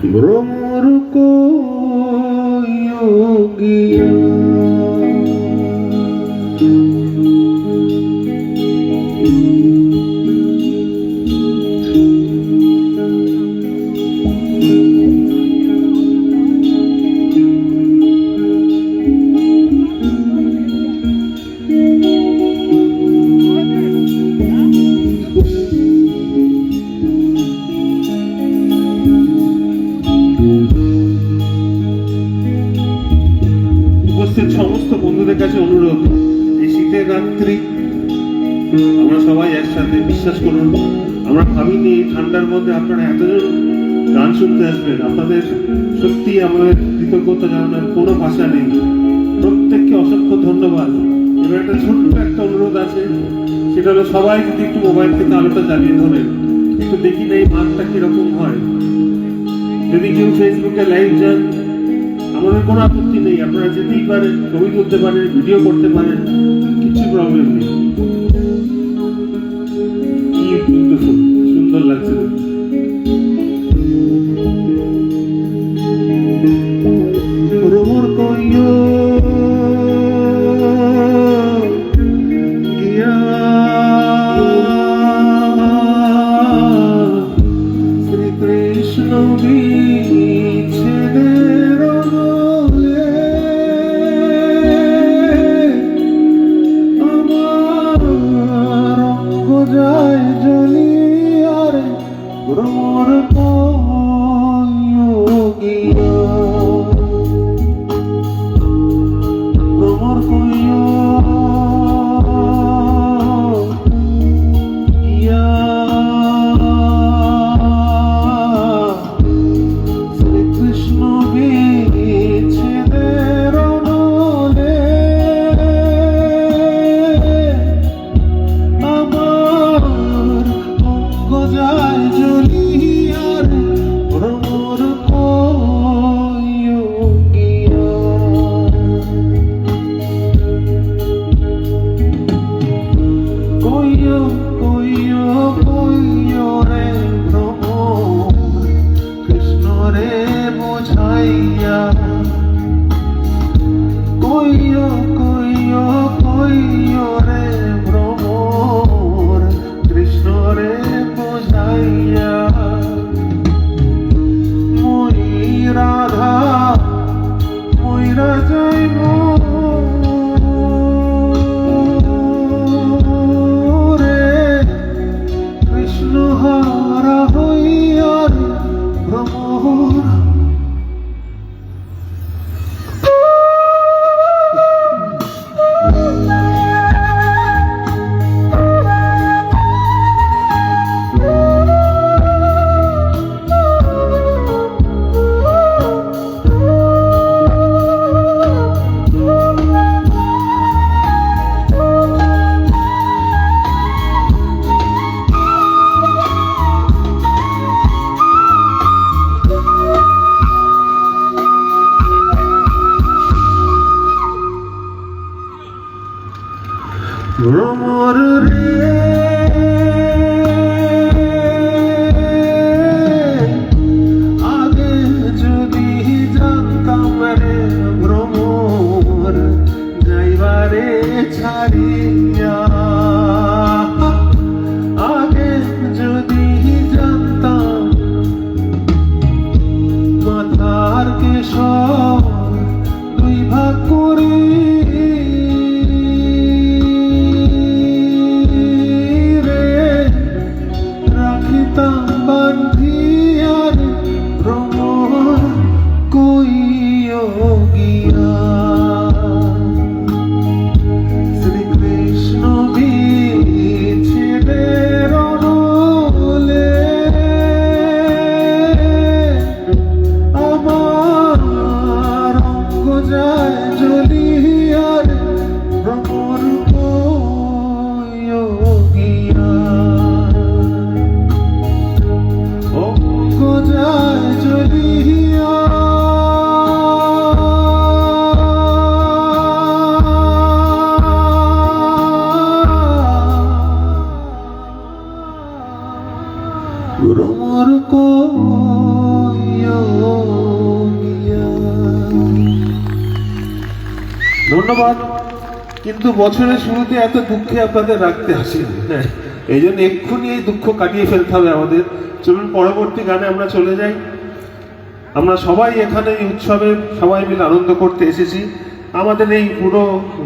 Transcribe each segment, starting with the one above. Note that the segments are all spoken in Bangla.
भ्रमर कोई योगिया সমস্ত বন্ধুদের কাছে অনুরোধ, এই শীতের রাত্রি আমরা সবাই একসাথে, বিশ্বাস করুন আমরা ভাবিনি এই ঠান্ডার মধ্যে আপনারা এতজন গান শুনতে আসবেন। আপনাদের সত্যি আমাদের কৃতজ্ঞতা জানানোর কোনো ভাষা নেই। প্রত্যেককে অসংখ্য ধন্যবাদ। এবার একটা ছোট্ট একটা অনুরোধ আছে, সেটা হলো সবাই যদি একটু মোবাইল থেকে আলোটা জ্বালিয়ে ধরেন, একটু দেখি না এই মানটা কিরকম হয়। যদি কেউ ফেসবুকে লাইভ যান, আমাদের কোনো আপত্তি নেই, আপনারা যেতেই পারেন, ছবি তুলতে পারেন, ভিডিও করতে পারেন, কিছু প্রবলেম নেই। কি বিউটিফুল, সুন্দর লাগছে। ভ্রমর কইও গিয়া শ্রীকৃষ্ণ বিচ্ছেদের যায় জলিয়ার ভ্রমর কইয়া ভ্রমর কইয়া শ্রীকৃষ্ণ বিচ্ছেদের নলে যায় জলিয়ার ভ্রমর কইও গিয়া কইও কইও কইও রে ভ্রমর কৃষ্ণ রে বোঝাইয়া কইও কইও কইও রে ভ্রমর কৃষ্ণ রে বোঝাইয়া মই রাধা মইরা যাইব রে কৃষ্ণ হারা হইয়া ভ্রমর ভ্রমর রে আগে যদি জানতাম রে ভ্রমর যাইবারে ছাড়িয়া আগে যদি জানতাম মাথার কেশর দুই ভাগ করে বান্ধিয়ার ভ্রমর কইও গিয়া শ্রীকৃষ্ণ বিচ্ছেদের নলে আমার অঙ্গ যায় জলিয়ার ভ্রমর কইও গিয়া যায় জলিয়া ভ্রমর কইও ধন্যবাদ। কিন্তু বছরের শুরুতে এত দুঃখে আপনাদের রাখতে আসি, হ্যাঁ, এই জন্য এক্ষুনি এই দুঃখ কাটিয়ে ফেলতে হবে আমাদের। চলুন পরবর্তী গানে আমরা চলে যাই। আমরা সবাই এখানে এই উৎসবে সবাই মিলে আনন্দ করতে এসেছি। আমাদের এই পুরো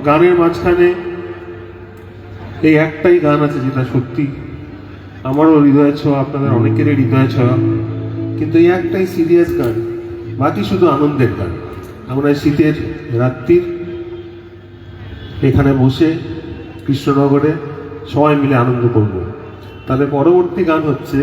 গানের মাঝখানে এই একটাই গান আছে যেটা সত্যি আমারও হৃদয় ছোঁয়া, আপনাদের অনেকেরই হৃদয় ছোঁয়া, কিন্তু এই একটাই সিরিয়াস গান, বাকি শুধু আনন্দের গান। আমরা এই শীতের রাত্রির এখানে বসে কৃষ্ণনগরে সবাই মিলে আনন্দ করব। তাহলে পরবর্তী গান হচ্ছে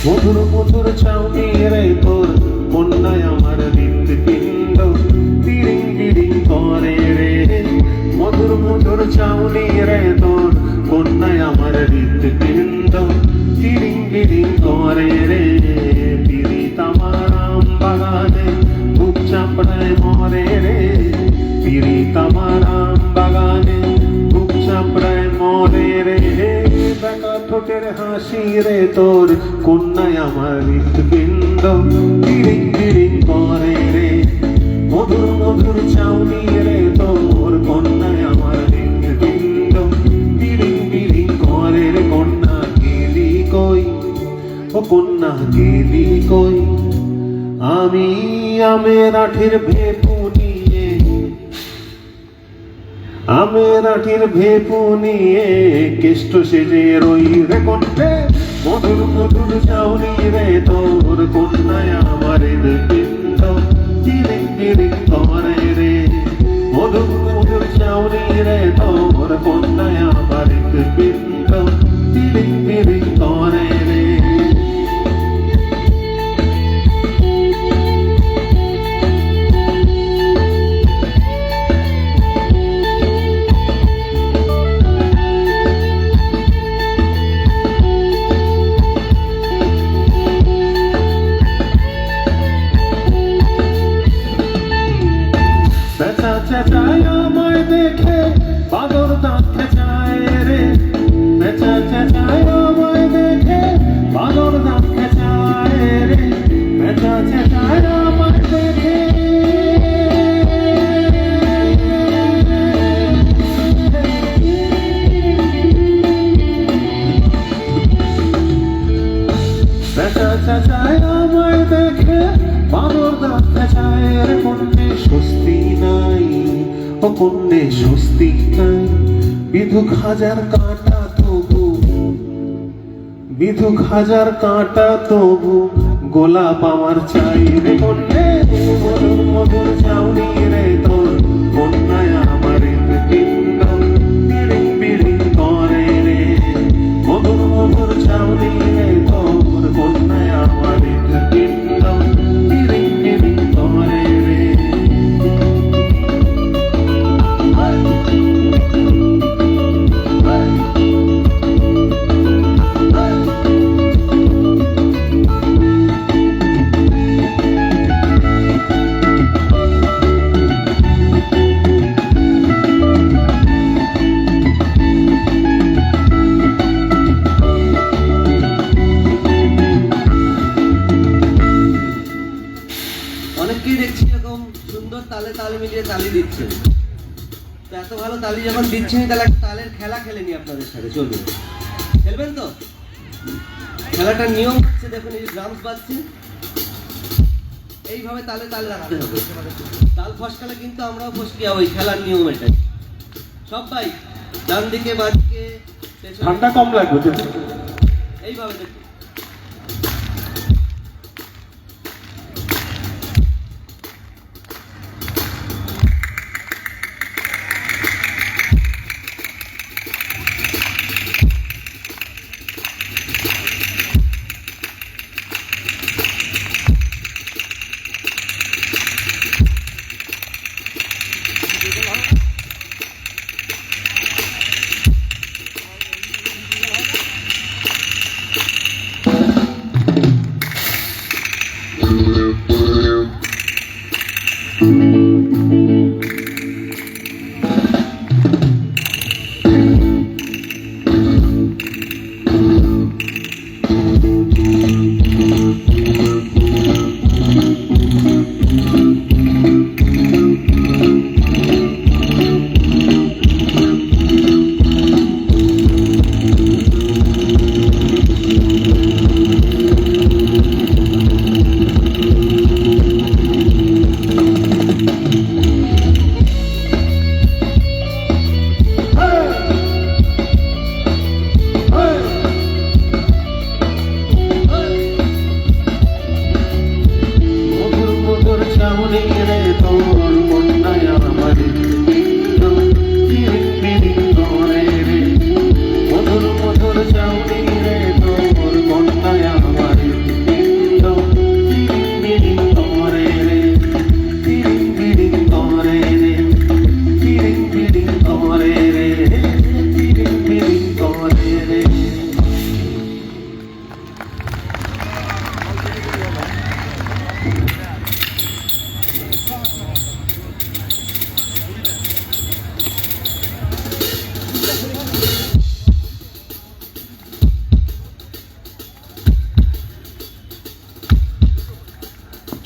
মধুর মধুর চাউনি রে তোর কন্যায় আমার হৃৎপিণ্ড তিরিং বিরিং করে রে। মধুর মধুর চাউনি রে তোর কন্যায় আমার হৃৎপিণ্ড তিরিং বিরিং করে রে। পীড়িত আমার আম বাগানে বুক চাপড়ায় মরে রে। পীড়িত আমার আম বাগানে বুক চাপড়ায় মরে রে। বেকা ঠোঁটের হাসি রে তোর কন্যায় আমার হৃৎপিণ্ড তিরিং বিরিং করে রে। মধুর মধুর চাউনি রে তোর কন্যায় আমার হৃৎপিণ্ড তিরিং বিরিং করে রে। কন্যা গেলি কই, ও কন্যা গেলি কই, আমি আমের আঠির ভেপু নিয়ে, আমের আঠির ভেপু নিয়ে কেষ্ট সেজে রই রে। কণ্ঠে মধুর মধুর চাউনি রে তোর কন্যায় আমার হৃৎপিণ্ড তিরিং বিরিং করে রে। মধুর মধুর চাউনি রে তোর কন্যায় আমার হৃৎপিণ্ড তিরিং বিরিং করে রে। চেঁচায় আমায় দেখে বাদর দাঁত খেঁচায় রে। চেঁচা চেঁচায় আমায় দেখে বাদর দাঁত খেঁচায় রে। চেঁচা চেঁচায় আমায় দেখে চেঁচা চেঁচায় আমায় দেখে বাদর দাঁত খেঁচায় রে। কন্যে স্বস্তি নাই, ও কন্যে স্বস্তি নাই, বিধুক হাজার কাঁটা তবু, বিধুক হাজার কাঁটা তবু গোলাপ আমার চাই রে। কন্যে মধুর মধুর চাউনি রে তোর কন্যায় আমার হৃৎপিণ্ড তিরিং বিরিং করে রে। মধুর মধুর চাউনি রে তোর কন্যায় আমার হৃৎপিণ্ড তিরিং বিরিং করে রে। তালে তাল মিলিয়ে তালি দিচ্ছেন, তো এত ভালো তালি যখন দিচ্ছেন তাহলে একটা তালের খেলা খেলে নি আপনাদের সাথে, চলবে? খেলবেন তো? খেলাটার নিয়ম হচ্ছে, দেখুন এই ড্রামস বাজছে, এইভাবে তালে তাল রাখতে হবে। তাল ফসকালে কিন্তু আমরাও ফসকি, ওই খেলার নিয়ম এটাই। সবাই ডান দিকে বাঁ দিকে ঠান্ডা কম লাগবে এইভাবে দেখুন।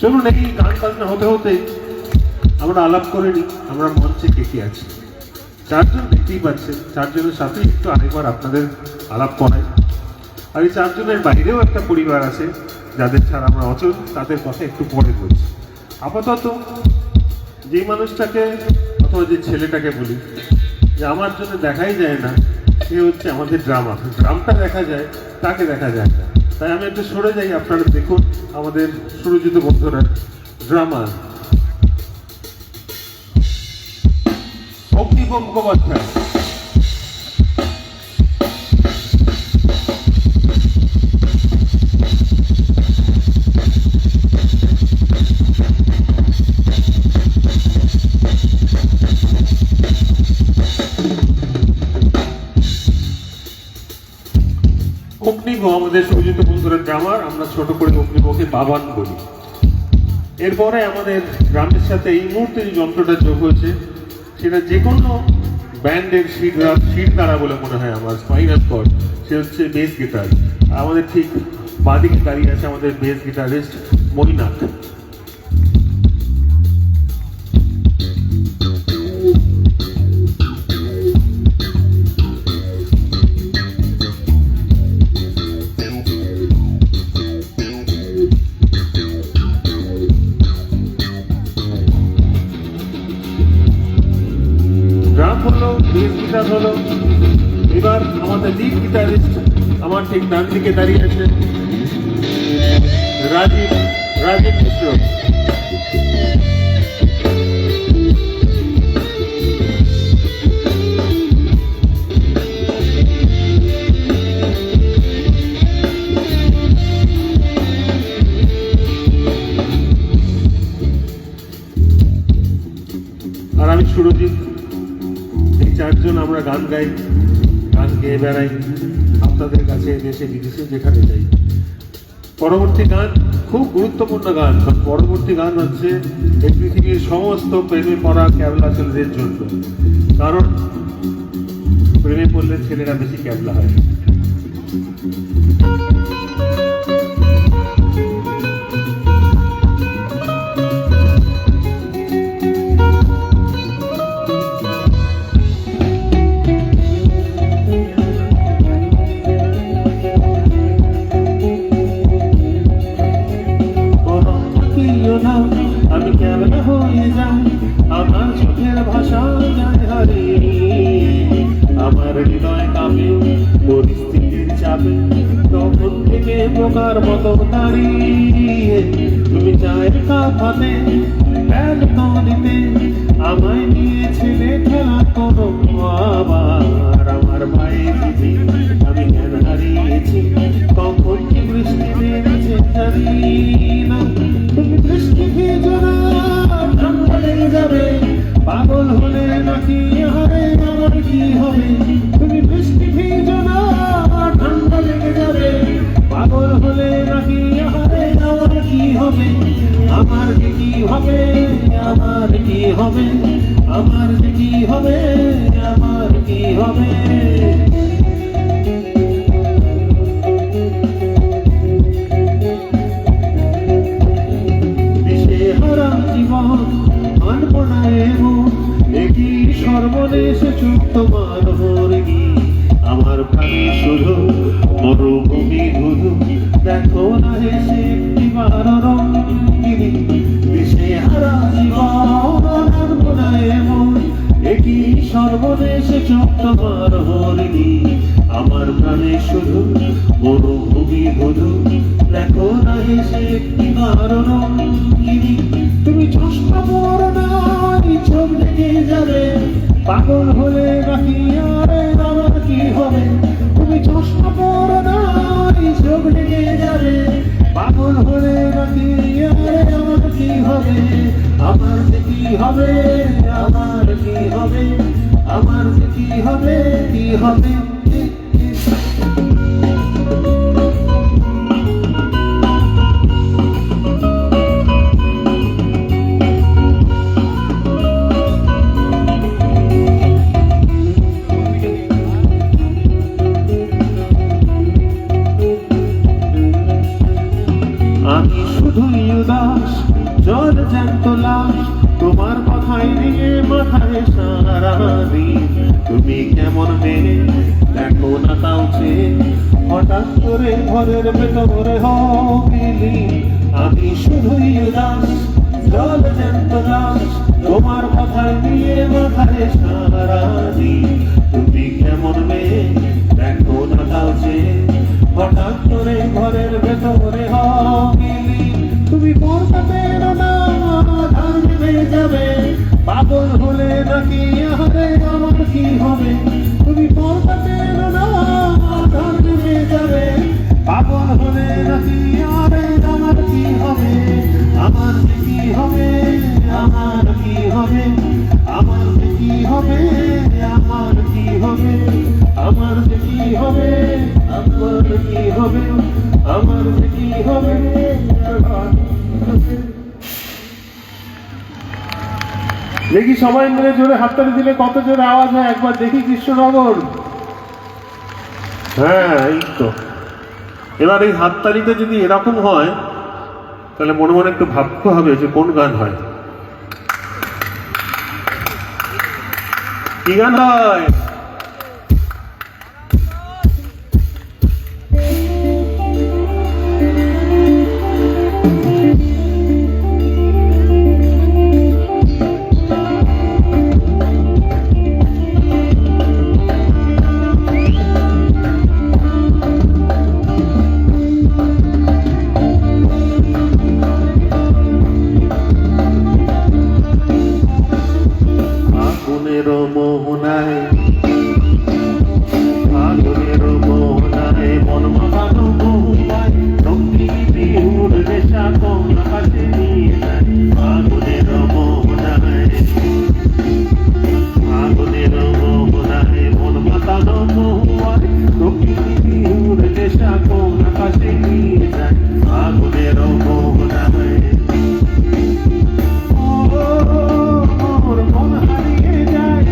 চলুন এই গান বাজনা হতে হতে আমরা আলাপ করে নিই। আমরা মঞ্চে কে কে আছি, চারজন দেখতেই পাচ্ছেন। চারজনের সাথে একটু আরেকবার আপনাদের আলাপ করাই। আর এই চারজনের বাইরেও একটা পরিবার আছে যাদের ছাড়া আমরা অচল, তাদের কথা একটু পরে বলছি। আপাতত যে মানুষটাকে অথবা যে ছেলেটাকে বলি যে আমার জন্য দেখাই যায় না, সে হচ্ছে আমাদের ড্রামার। ড্রামটা দেখা যায়, তাকে দেখা যায় না। তাই আমি একটু সরে যাই, আপনারা দেখুন আমাদের সুরজিত বন্ধুরা ড্রামার অগ্নি গঙ্গোপাধ্যায়। অগ্নিগ আমাদের সুরজিত বন্ধুরা ড্রামার, আমরা ছোট করে অগ্নিগকে বাবান বলি। এরপরে আমাদের গ্রামের সাথে এই মুহূর্তে যে যন্ত্রটা যোগ হয়েছে সেটা যে কোনো ব্যান্ডের শির দ্বারা বলে মনে হয় আমার, স্পাইনাল কর্ড, সে হচ্ছে বেস গিটার। আমাদের ঠিক বাঁদিকে দাঁড়িয়ে আছে আমাদের বেস গিটারিস্ট মণিনাথ। ড্রাম হলো, বেস গিটার হলো। এবার আমাদের লিড গিটারিস্ট আমার ঠিক ডান দিকে দাঁড়িয়ে আছে রাজীব মিশ্র। আর আমি সুরজিৎ। এই চারজন আমরা গান গাই, গান গেয়ে বেড়াই আপনাদের কাছে, দেশে বিদেশে যেখানে যাই। পরবর্তী গান খুব গুরুত্বপূর্ণ গান। পরবর্তী গান হচ্ছে এই পৃথিবীর সমস্ত প্রেমে পড়া ক্যাবলা ছেলেদের জন্য, কারণ প্রেমে পড়লে ছেলেরা বেশি ক্যাবলা হয়। বোকার মতো দাঁড়িয়ে তুমি চায়ের কাপ হাতে ব্যালকনিতে আমায় নিয়ে ছেলে খেলা করো আবার আমার ভাই দিদি আমি জ্ঞান হারিয়েছি কখন কি বৃষ্টি নেমেছে জানি না তুমি বৃষ্টি ভেজো না ঠান্ডা লেগে যাবে পাগল হলে নাকি আরে আমার কি হবে তুমি বৃষ্টি ভেজো না ঠান্ডা লেগে যাবে পাগল হলে নাকি আরে আমার কি হবে আমার যে কি হবে আমার কি হবে আমার যে কি হবে আমার কি হবে দিশেহারা জীবন মানবো না এমন একই সর্বনেশ চুপ তোমার হরিণী আমার প্রাণী শুধু মরুভূমি ধুধু দেখো না হেসে একটিবার রঙিনী দিশেহারা জীবন মানবো না এমন একই সর্বনেশ চুপ তোমার হরিণী আমার প্রাণী শুধু মরুভূমি ধুধু দেখো না হেসে একটিবার রঙিনী তুমি চশমা পরো না চোখ ঢেকে যাবে পাগল হলে নাকি আরে আমার কি হবে তুমি চশমা পরো না চোখ ঢেকে যাবে পাগল হলে নাকি আরে আমার কি হবে আমার যে কি হবে আমার কি হবে আমার যে কি হবে কি হবে আমি শুধুই উদাস জল জ্যান্ত লাশ তোমার কথাই নিয়ে মাথায় সারাদিন তুমি কেমন মেয়ে দেখো না তাও চেয়ে হঠাৎ করে ঘরের ভেতরে হবিলি আমি শুধুই উদাস জল জ্যান্ত লাশ তোমার কথাই নিয়ে মাথায় সারাদিন তুমি কেমন মেয়ে দেখো না তাও চেয়ে হঠাৎ করে ঘরের ভেতরে হবিলি তুমি পড়তে পেরো না ধান নেমে যাবে পাগল হলে নাকি আরে আমার কি হবে তুমি পড়তে পেরো না ধান নেমে যাবে পাগল হলে নাকি আরে আমার কি হবে আমার যে কি হবে আমার কি হবে আমার যে কি হবে আমার কি হবে আমার যে কি হবে আমার কি হবে আমার যে কি হবে দেখি সবাই মিলে জোরে হাততালি দিলে কত জোরে আওয়াজ হয় একবার দেখি কৃষ্ণনগর হ্যাঁ এই তো এবার এই হাততালিতে যদি এরকম হয় তাহলে মনে মনে একটু ভাবতে হবে যে কোন গান হয় কি গান হয় আগুনের মোহনায় মন মাতানো মোহনায় রঙিন বিহুর নেশা কোন আকাশে নিয়ে যায় আগুনের মোহনায় মন মাতানো মোহনায় রঙিন বিহুর নেশা কোন আকাশে নিয়ে যায় আগুনের মোহনায় মন হারিয়ে যায়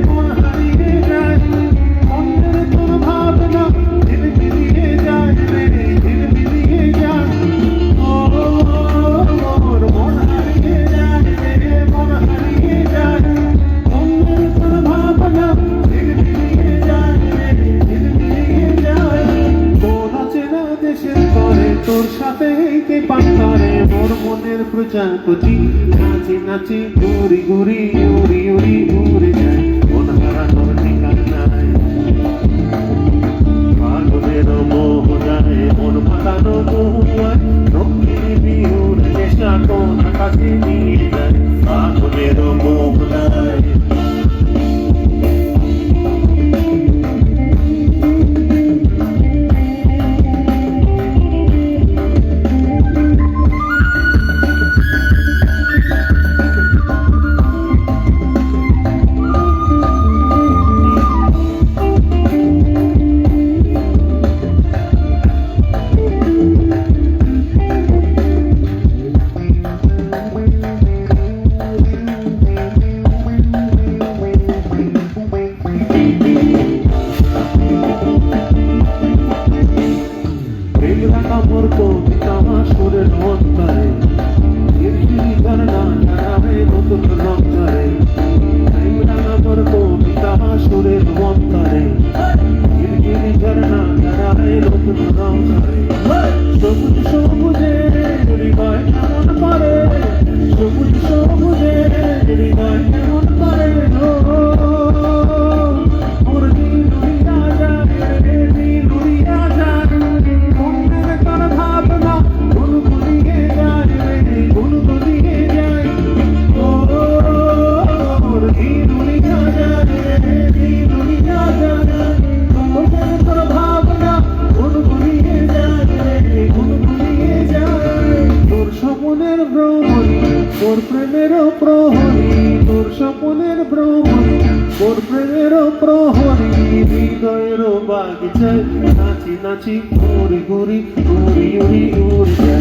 মন হারিয়ে যায় মনের তোর ভাবনা ঝিল মিলিয়ে যায় ঝিল মিলিয়ে যায় মন হারিয়ে যায় মন হারিয়ে যায় মনের তোর ভাবনা ঝিল মিলিয়ে যায় ঝিল মিলিয়ে যায় কোন চেনা দেশের করে তোর সাথে কে পান্তারে মোর মনের প্রজাপতি নাচি নাচি ঘুরি ঘুরি উড়ি উড়ি উড়ে যায় মন হারানোর ঠিকানা নাই পাগলের মোহনায় মন পাতানো মহুয়ায় রক্তিম বিহুর চেষ্টা কোন আকাশে নিয়ে যায় আগুনের মোহনায় কামড় কবিতা সুরের মন্তারে নির্জীবী ঝরনা ধারাবে নতুন রক্তারে কামড় কবিতা সুরের মন্তারে নির্জীবী ঝরনা ধারাবে নতুন রক্তারে সবুজ সবুজে হৃদয় কেমন করে সবুজ সবুজে হৃদয় কেমন করে ওর দিন উড়িয়া যায় দিন উড়িয়া যায় তোর প্রেমের প্রহরী তোর স্বপনের ভ্রমণী তোর প্রেমের প্রহরী হৃদয়ের বাগিচায় নাচি নাচি ঘুরি ঘুরি উড়ি উড়ি উড়ি